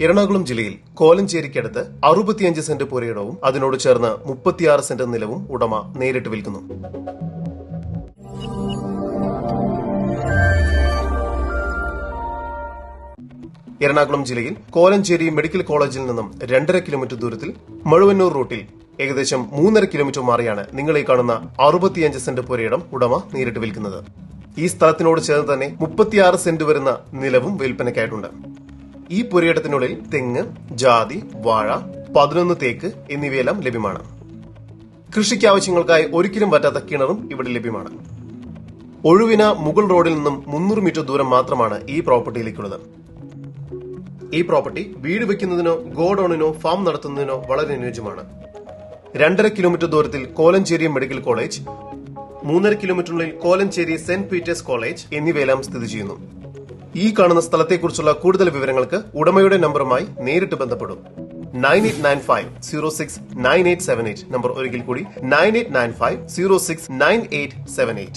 എറണാകുളം ജില്ലയിൽ കോലഞ്ചേരിക്കടുത്ത് 65 സെന്റ് പുരയിടവും അതിനോട് ചേർന്ന് 36 സെന്റ് നിലവും ഉടമ നേരിട്ട് വിൽക്കുന്നു. എറണാകുളം ജില്ലയിൽ കോലഞ്ചേരി മെഡിക്കൽ കോളേജിൽ നിന്നും 2.5 കിലോമീറ്റർ ദൂരത്തിൽ മഴുവന്നൂർ റൂട്ടിൽ ഏകദേശം 3.5 കിലോമീറ്റർ മാറിയാണ് നിങ്ങൾ ഈ കാണുന്ന 65 സെന്റ് പുരയിടം ഉടമ നേരിട്ട് വിൽക്കുന്നത്. ഈ സ്ഥലത്തിനോട് ചേർന്ന് തന്നെ 36 സെന്റ് വരുന്ന നിലവും വിൽപ്പനയ്ക്കായിട്ടുണ്ട്. ഈ പുരയിടത്തിനുള്ളിൽ തെങ്ങ്, ജാതി, വാഴ, 11 തേക്ക് എന്നിവയെല്ലാം ലഭ്യമാണ്. കൃഷിക്ക് ആവശ്യങ്ങൾക്കായി ഒരിക്കലും പറ്റാത്ത കിണറും ഇവിടെ ലഭ്യമാണ്. ഒഴുവിന മുകൾ റോഡിൽ നിന്നും 300 മീറ്റർ ദൂരം മാത്രമാണ് ഈ പ്രോപ്പർട്ടിയിലേക്കുള്ളത്. ഈ പ്രോപ്പർട്ടി വീട് വെക്കുന്നതിനോ ഗോഡൌണിനോ ഫാം നടത്തുന്നതിനോ വളരെ അനുയോജ്യമാണ്. 2.5 കിലോമീറ്റർ ദൂരത്തിൽ കോലഞ്ചേരി മെഡിക്കൽ കോളേജ്, 3.5 കിലോമീറ്ററിനുള്ളിൽ കോലഞ്ചേരി സെന്റ് പീറ്റേഴ്സ് കോളേജ് എന്നിവയെല്ലാം സ്ഥിതി ചെയ്യുന്നു. ഈ കാണുന്ന സ്ഥലത്തെക്കുറിച്ചുള്ള കൂടുതൽ വിവരങ്ങൾക്ക് ഉടമയുടെ നമ്പറുമായി നേരിട്ട് ബന്ധപ്പെടും. 9895069878 നമ്പർ ഒരിക്കൽ കൂടി 9895069878.